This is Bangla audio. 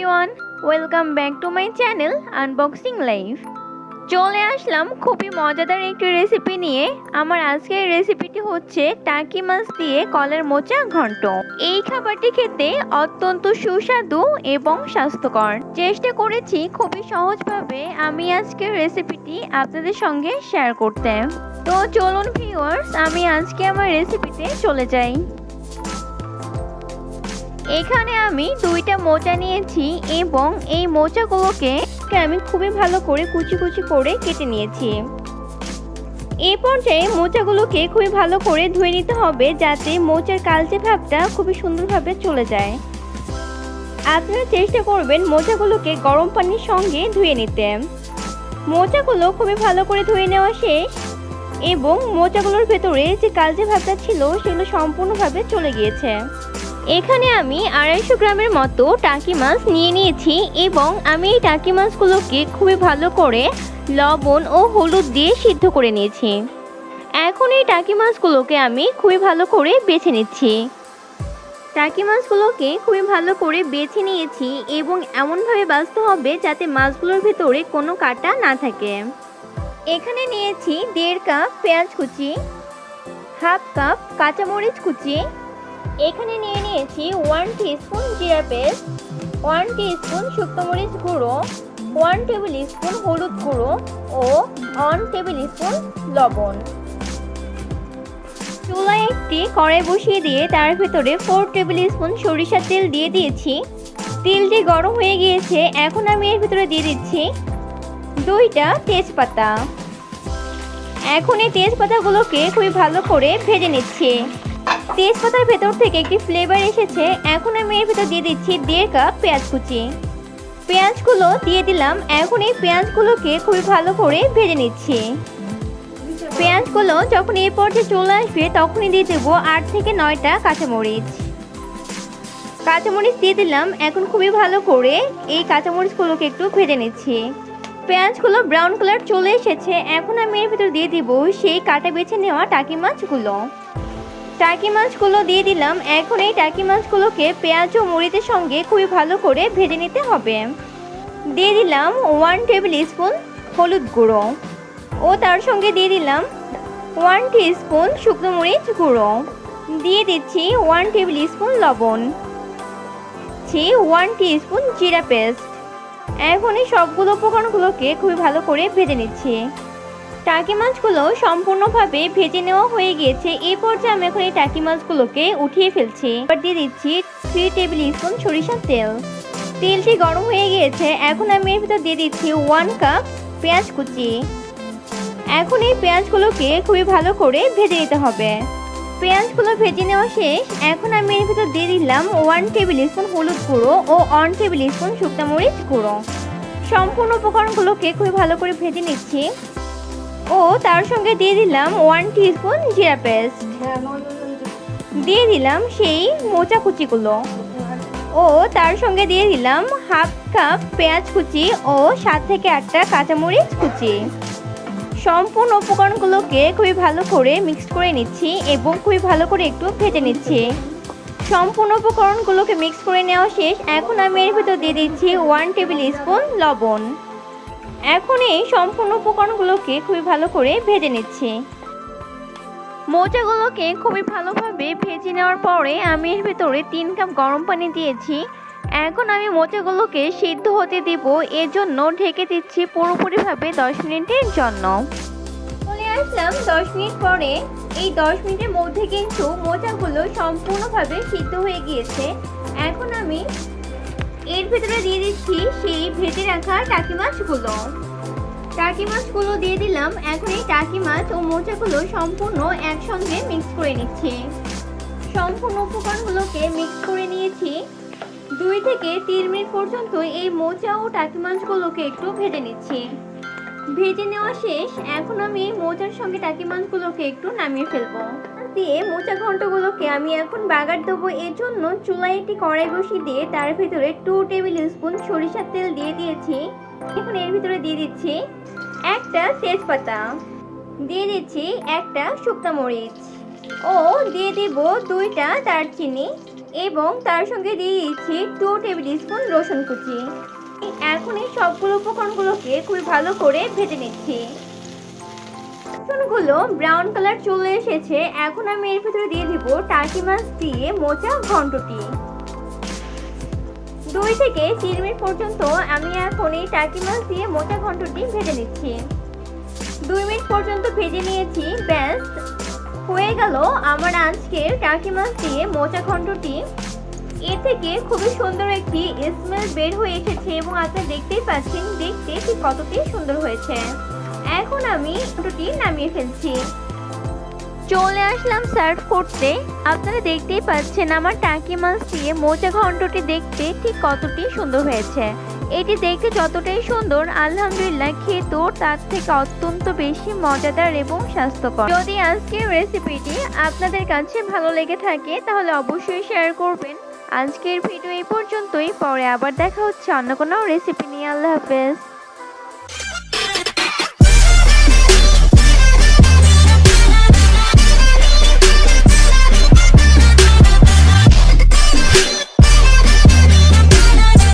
Everyone, welcome back to my channel unboxing life. চলে আসলাম খুবই মজাদার একটি রেসিপি নিয়ে। আমার আজকের রেসিপিটি হচ্ছে টাকি মাছ দিয়ে কলার মোচা ঘন্ট। এই খাবারটি খেতে অত্যন্ত সুস্বাদু এবং স্বাস্থ্যকর। চেষ্টা করেছি খুবই সহজভাবে আমি আজকের রেসিপিটি আপনাদের সঙ্গে শেয়ার করতে। তো চলুন ভিউয়ার্স, আমি আজকে আমার রেসিপিতে চলে যাই। এখানে আমি দুইটা মোচা নিয়েছি এবং এই মোচাগুলোকে আমি খুবই ভালো করে কুচি কুচি করে কেটে নিয়েছি। এই পর্যায়ে মোচাগুলোকে খুবই ভালো করে ধুয়ে নিতে হবে যাতে মোচার কালচে ভাবটা খুবই সুন্দরভাবে চলে যায়। আপনারা চেষ্টা করবেন মোচাগুলোকে গরম পানির সঙ্গে ধুয়ে নিতে। মোচাগুলো খুবই ভালো করে ধুয়ে নেওয়া শেষ এবং মোচাগুলোর ভেতরে যে কালচে ভাবটা ছিল সেগুলো সম্পূর্ণভাবে চলে গিয়েছে। এখানে আমি 250 গ্রামের মতো টাকি মাছ নিয়ে নিয়েছি এবং আমি এই টাকি মাছগুলোকে খুবই ভালো করে লবণ ও হলুদ দিয়ে সিদ্ধ করে নিয়েছি। এখন এই টাকি মাছগুলোকে আমি খুবই ভালো করে বেছে নিচ্ছি। টাকি মাছগুলোকে খুবই ভালো করে বেছে নিয়েছি এবং এমনভাবে বাছতে হবে যাতে মাছগুলোর ভেতরে কোনো কাঁটা না থাকে। এখানে নিয়েছি 1.5 কাপ পেঁয়াজ কুচি, 1/2 কাপ কাঁচামরিচ কুচি, এখানে নিয়ে নিয়েছি 1 টিস্পুন জিরা পেস্ট, 1 টিস্পুন শুকনো মরিচ গুঁড়ো, 1 টেবিল স্পুন হলুদ গুঁড়ো ও 1 টেবিল স্পুন লবণ। চুলায় একটি কড়াই বসিয়ে দিয়ে তার ভিতরে 4 টেবিল স্পুন সরিষার তেল দিয়ে দিয়েছি। তেলটি গরম হয়ে গিয়েছে। এখন আমি এর ভিতরে দিয়ে দিচ্ছি 2টা তেজপাতা। এখন এই তেজপাতাগুলোকে খুবই ভালো করে ভেজে নিচ্ছি। তেজপাতার ভেতর থেকে একটি ফ্লেভার এসেছে। এখন আমি এর ভেতর দিয়ে দিচ্ছি 1.5 কাপ পেঁয়াজ কুচি। পেঁয়াজগুলো দিয়ে দিলাম। এখন এই পেঁয়াজগুলোকে খুবই ভালো করে ভেজে নিচ্ছি। পেঁয়াজগুলো যখন এই পর্যায়ে চলে আসবে তখনই দিয়ে দেবো 8 থেকে 9টা কাঁচামরিচ। কাঁচামরিচ দিয়ে দিলাম। এখন খুবই ভালো করে এই কাঁচামরিচগুলোকে একটু ভেজে নিচ্ছি। পেঁয়াজগুলো ব্রাউন কালার চলে এসেছে। এখন আমি এর ভিতর দিয়ে দিব সেই কাটা বেছে নেওয়া টাকি মাছগুলো। টাকি মাছগুলো দিয়ে দিলাম। এখন এই টাকি মাছগুলোকে পেঁয়াজ ও মরিচের সঙ্গে খুবই ভালো করে ভেজে নিতে হবে। দিয়ে দিলাম 1 টেবিল স্পুন হলুদ গুঁড়ো ও তার সঙ্গে দিয়ে দিলাম 1 টিস্পুন শুকনো মরিচ গুঁড়ো। দিয়ে দিচ্ছি 1 টেবিল স্পুন লবণ, 1 টিস্পুন জিরা পেস্ট। এখন এই সবগুলো উপকরণগুলোকে খুবই ভালো করে ভেজে নিচ্ছি। টাকি মাছগুলো সম্পূর্ণভাবে ভেজে নেওয়া হয়ে গিয়েছে। এই পর্যায়ে আমি এখন এই টাকি মাছগুলোকে উঠিয়ে ফেলছি। এবার দিয়ে দিচ্ছি 3 টেবিল স্পুন সরিষার তেল। তেলটি গরম হয়ে গিয়েছে। এখন আমি এর ভিতর দিয়ে দিচ্ছি 1 কাপ পেঁয়াজ কুচি। এখন এই পেঁয়াজগুলোকে খুবই ভালো করে ভেজে নিতে হবে। পেঁয়াজগুলো ভেজে নেওয়া শেষ। এখন আমি এর ভিতর দিয়ে দিলাম 1 টেবিল স্পুন হলুদ গুঁড়ো ও 1 টেবিল স্পুন শুকনো মরিচ গুঁড়ো। সম্পূর্ণ উপকরণগুলোকে খুবই ভালো করে ভেজে নিচ্ছি ও তার সঙ্গে দিয়ে দিলাম 1 টিস্পুন জিরা পেস্ট। দিয়ে দিলাম সেই মোচা কুচিগুলো ও তার সঙ্গে দিয়ে দিলাম 1/2 কাপ পেঁয়াজ কুচি ও 7 থেকে 8টা কাঁচামরিচ কুচি। সম্পূর্ণ উপকরণগুলোকে খুবই ভালো করে মিক্স করে নিচ্ছি এবং খুবই ভালো করে একটু ভেজে নিচ্ছি। সম্পূর্ণ উপকরণগুলোকে মিক্স করে নেওয়া শেষ। এখন আমি এর ভিতর দিয়ে দিচ্ছি 1 টেবিল স্পুন লবণ। এখন এই সম্পূর্ণ উপকরণগুলোকে খুবই ভালো করে ভেজে নিচ্ছি। মোচাগুলোকে খুবই ভালোভাবে ভেজে নেওয়ার পরে আমি এর ভিতরে 3 কাপ গরম পানি দিয়েছি। এখন আমি মোচাগুলোকে সিদ্ধ হতে দিব। এর জন্য ঢেকে দিচ্ছি পুরোপুরিভাবে 10 মিনিটের জন্য। চলে আসলাম 10 মিনিট পরে। এই 10 মিনিটের মধ্যে কিন্তু মোচাগুলো সম্পূর্ণভাবে সিদ্ধ হয়ে গিয়েছে। এখন আমি এর ভিতরে দিয়ে দিচ্ছি সেই ভেজে রাখা টাকি মাছগুলো। টাকি মাছগুলো দিয়ে দিলাম। এখন এই টাকি মাছ ও মোচাগুলো সম্পূর্ণ একসঙ্গে মিক্স করে নিচ্ছি। সম্পূর্ণ উপকরণগুলোকে মিক্স করে নিয়েছি। 2 থেকে 3 মিনিট পর্যন্ত এই মোচা ও টাকি মাছগুলোকে একটু ভেজে নিচ্ছি। ভেজে নেওয়া শেষ। এখন আমি এই মোচার সঙ্গে টাকি মাছগুলোকে একটু নামিয়ে ফেলবো। দিয়ে মোচা ঘন্টগুলোকে আমি এখন বাগার দেবো। এর জন্য চুলায় একটি কড়াই বসিয়ে দিয়ে তার ভিতরে 2 টেবিল স্পুন সরিষার তেল দিয়ে দিয়েছি। এখন এর ভিতরে দিয়ে দিচ্ছি 1টা তেজপাতা, দিয়ে দিচ্ছি 1টা শুকনো মরিচ ও দিয়ে দিব 2টা দারচিনি। এবং তার সঙ্গে দিয়ে দিচ্ছি 2 টেবিল স্পুন রসুন কুচি। এখন এই সবগুলো উপকরণগুলোকে খুব ভালো করে ভেজে নিচ্ছি। রসুনগুলো ব্রাউন কালার চলে এসেছে। এখন আমি এর ভিতরে দিয়ে দিব টাকি মাছ দিয়ে মোচা ঘন্টটি। 2 থেকে 3 মিনিট পর্যন্ত আমি এখন এই টাকি মাছ দিয়ে মোচা ঘন্টটি ভেজে নিচ্ছি। 2 মিনিট পর্যন্ত ভেজে নিয়েছি। ব্যাস হয়ে গেল আমার আজকের টাকি মাছ দিয়ে মোচা ঘন্টটি। এর থেকে খুবই সুন্দর একটি স্মেল বের হয়ে এসেছে এবং আপনারা দেখতেই পাচ্ছেন দেখতে ঠিক কতটি সুন্দর হয়েছে। এখন আমি ঘন্টটি নামিয়ে ফেলছি। চলে আসলাম সার্ভ করতে। আপনারা দেখতেই পাচ্ছেন আমার টাকি মাছ দিয়ে মোচা ঘন্টটি দেখতে ঠিক কতটি সুন্দর হয়েছে। এটি দেখতে যতটাই সুন্দর, আলহামদুলিল্লাহ খেতেও তার থেকে অত্যন্ত বেশি মজাদার এবং স্বাস্থ্যকর। যদি আজকের রেসিপিটি আপনাদের কাছে ভালো লেগে থাকে তাহলে অবশ্যই শেয়ার করবেন। আজকের ভিডিও এই পর্যন্তই। পরে আবার দেখা হচ্ছে অন্য কোনো রেসিপি নিয়ে। আল্লাহ হাফেজ।